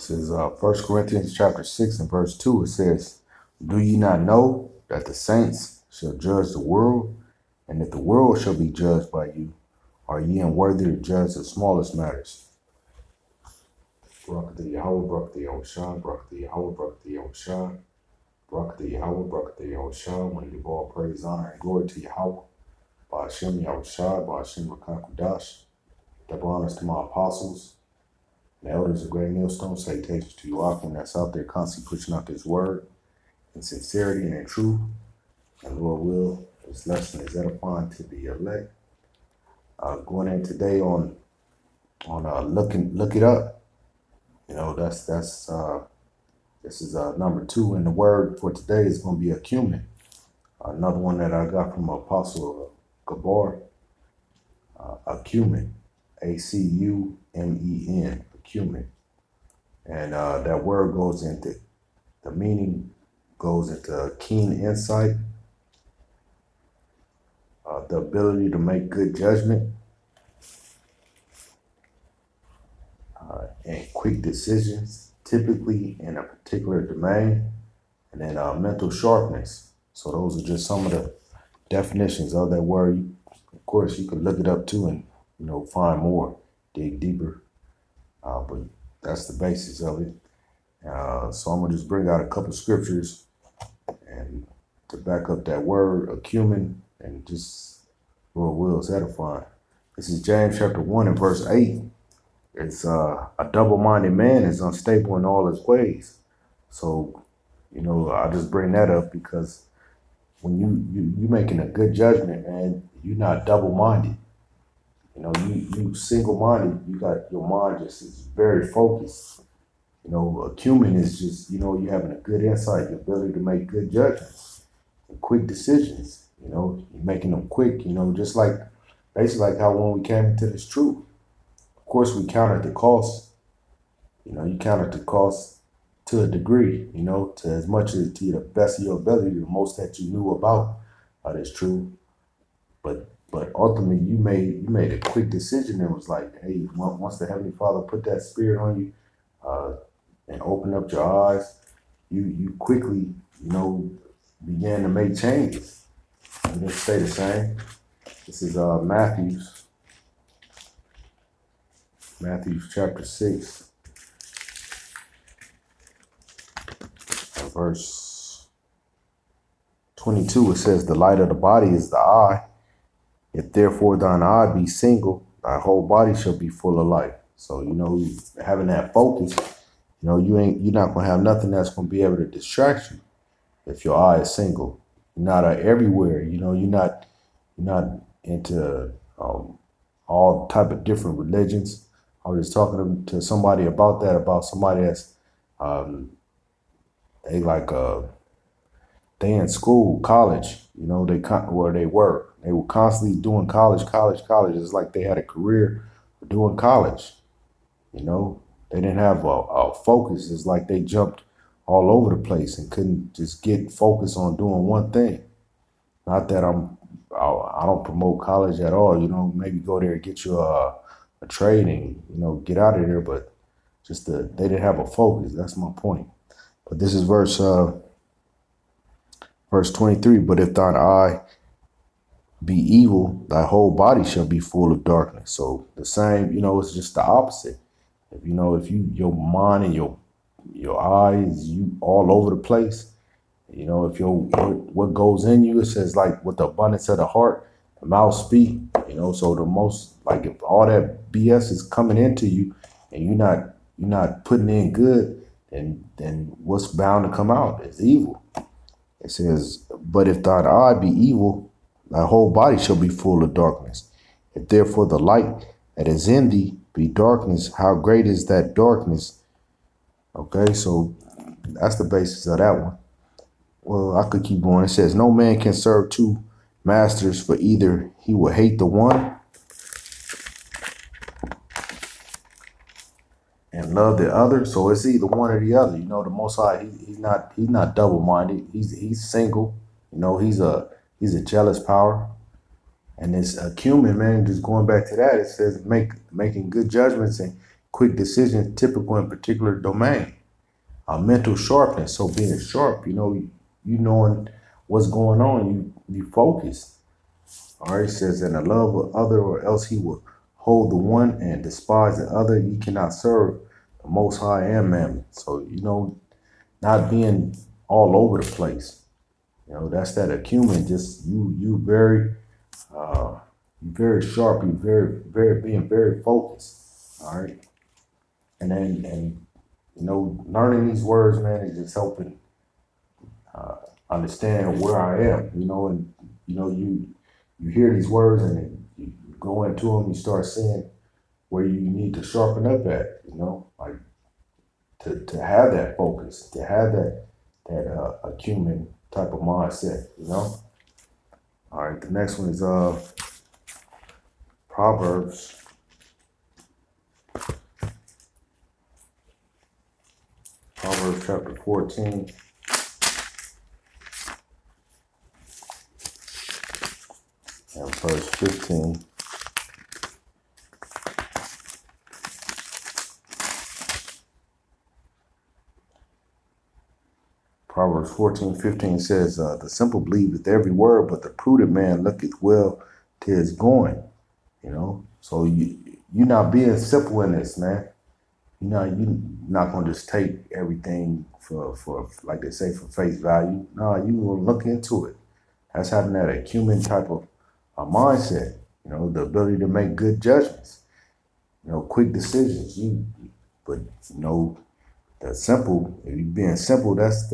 This is 1 Corinthians chapter 6 and verse 2. It says, "Do ye not know that the saints shall judge the world? And if the world shall be judged by you, are ye unworthy to judge the smallest matters?" Barak the Yahweh, Barak the Yahushua, Barak the Yahweh, Barak the Yahushua, Barak the Yahweh, Barak the Yahushua. When you give all praise, honor, and glory to Yahweh, by Hashem Yahushua, by Hashem Rakakudash. Double honors to my apostles, the elders of Great Millstone. Salutations to you, Akim, that's out there constantly pushing out this word in sincerity and in truth. And Lord will, this lesson is edifying to the elect. Going in today on look it up. You know, this is number 2, and the word for today is going to be acumen. Another one that I got from Apostle Gabar, acumen, A-C-U-M-E-N, acumen. And that word goes into, the meaning goes into keen insight, the ability to make good judgment, and quick decisions, typically in a particular domain, and then mental sharpness. So those are just some of the definitions of that word. Of course, you can look it up too and, you know, find more, dig deeper. But that's the basis of it. So I'm going to just bring out a couple scriptures and to back up that word, acumen, and just Lord wills edifying. This is James chapter 1 and verse 8. It's a double-minded man is unstable in all his ways. So, you know, I just bring that up because when you making a good judgment, man, you're not double-minded. You know, you single-minded. You got your mind just is very focused. You know, acumen is just, you know, you having a good insight, the ability to make good judgments and quick decisions. You know, you're making them quick. You know, just like basically like how when we came into this truth. Of course, we counted the cost. You know, you counted the cost to a degree, you know, to as much as to the best of your ability, the most that you knew about this truth. But ultimately, you made a quick decision and was like, hey, once the Heavenly Father put that spirit on you and opened up your eyes, you quickly, you know, began to make changes. You didn't stay the same. This is Matthew chapter 6, verse 22. It says, "The light of the body is the eye. If therefore thine eye be single, thy whole body shall be full of light." So, you know, having that focus, you know, you're not gonna have nothing that's gonna be able to distract you if your eye is single. You're not everywhere. You know, you're not into all type of different religions. I was just talking to somebody about that, about somebody that's they in school, college, you know, where they were constantly doing college. It's like they had a career doing college. You know, they didn't have a focus. It's like they jumped all over the place and couldn't just get focused on doing one thing. Not that I don't promote college at all. You know, maybe go there and get you a trade and, you know, get out of there. But just they didn't have a focus. That's my point. But this is verse 23. "But if thine eye be evil, thy whole body shall be full of darkness." So the same, you know, it's just the opposite. If you know, if your mind and your eyes, you all over the place, you know, if what goes in you, it says like with the abundance of the heart, the mouth speak, you know. So the most, like, if all that BS is coming into you and you're not putting in good, then what's bound to come out is evil. It says, "But if thine eye be evil, thy whole body shall be full of darkness. If therefore the light that is in thee be darkness, how great is that darkness?" Okay, so that's the basis of that one. Well, I could keep going. It says, "No man can serve two masters, for either he will hate the one and love the other." So it's either one or the other. You know, the Most High, he's not double-minded. He's single. You know, he's a jealous power. And this acumen, man, just going back to that, it says making good judgments and quick decisions, typical in particular domain. Mental sharpness, so being sharp, you knowing what's going on, you focus. All right, it says, and the love of other, or else he will hold the one and despise the other. You cannot serve the Most High and Mammon. So, not being all over the place. That's that acumen. Just you very sharp. You very being very focused. All right, and learning these words, man, is just helping understand where I am. And you hear these words and then you go into them. You start seeing where you need to sharpen up at. Like to have that focus, to have that acumen type of mindset. All right, the next one is Proverbs. Proverbs chapter 14. And verse 15. Proverbs 14:15 says, the simple believeth every word, but the prudent man looketh well to his going. So you're not being simple in this, man. You're not gonna just take everything for like they say, for face value. No, you will look into it. That's having that acumen type of mindset. The ability to make good judgments. Quick decisions. The simple. If you're being simple, that's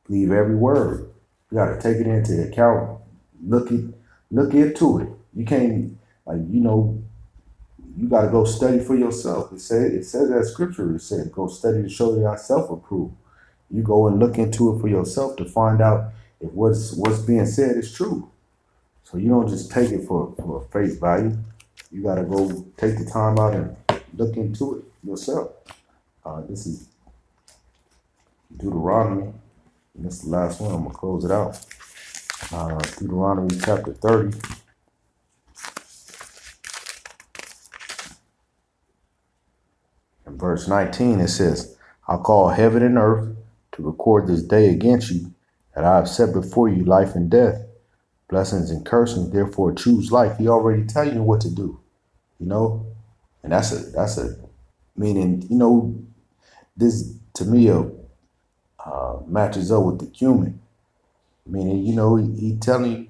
believe every word. You got to take it into account. Look into it. You can't you got to go study for yourself. It says that scripture. It said, go study to show yourself approved. You go and look into it for yourself to find out if what's being said is true. So you don't just take it for face value. You got to go take the time out and look into it yourself. This is Deuteronomy. And this is the last one. I'm going to close it out. Deuteronomy chapter 30. In verse 19, it says, I'll call heaven and earth to record this day against you, that I have set before you life and death, blessings and cursings. Therefore choose life. He already tell you what to do, and that's a meaning. This to me matches up with the acumen, meaning he telling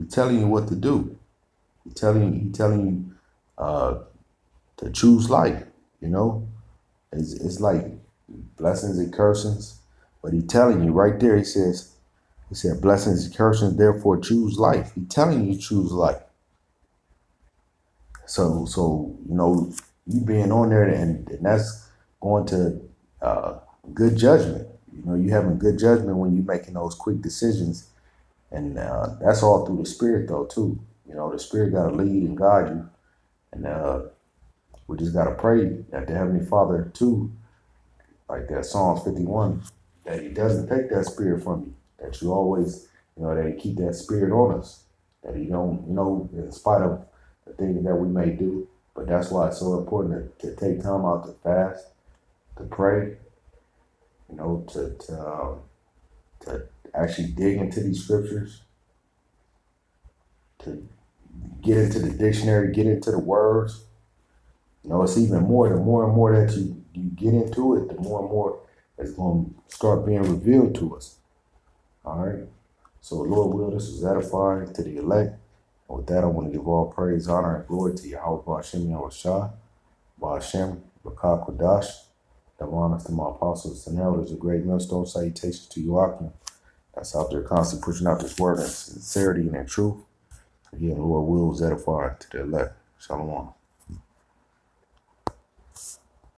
you what to do. He telling you to choose life. It's like blessings and cursings, but he telling you right there. He said blessings and cursings. Therefore choose life. He telling you choose life. So you being on there, and that's going to good judgment. You having good judgment when you're making those quick decisions, and that's all through the Spirit though too. The Spirit got to lead and guide you, and we just got to pray that the Heavenly Father too, like that Psalms 51, that He doesn't take that Spirit from you. That you always, that He keep that Spirit on us. That He don't, in spite of the things that we may do. But that's why it's so important to take time out to fast, to pray, to actually dig into these scriptures, to get into the dictionary, get into the words. It's even more, the more and more that you get into it, the more and more it's going to start being revealed to us. All right. So, Lord will, this is edifying to the elect. And with that, I want to give all praise, honor, and glory to Yahweh Ba'Shem Yahushua, Ba'Shem, Rakah Kodash. That honors to my apostles and elders, a great millstone salutation to you, Akim. That's out there constantly pushing out this word in sincerity and in truth. Again, Lord wills edifying to the elect. Shalom.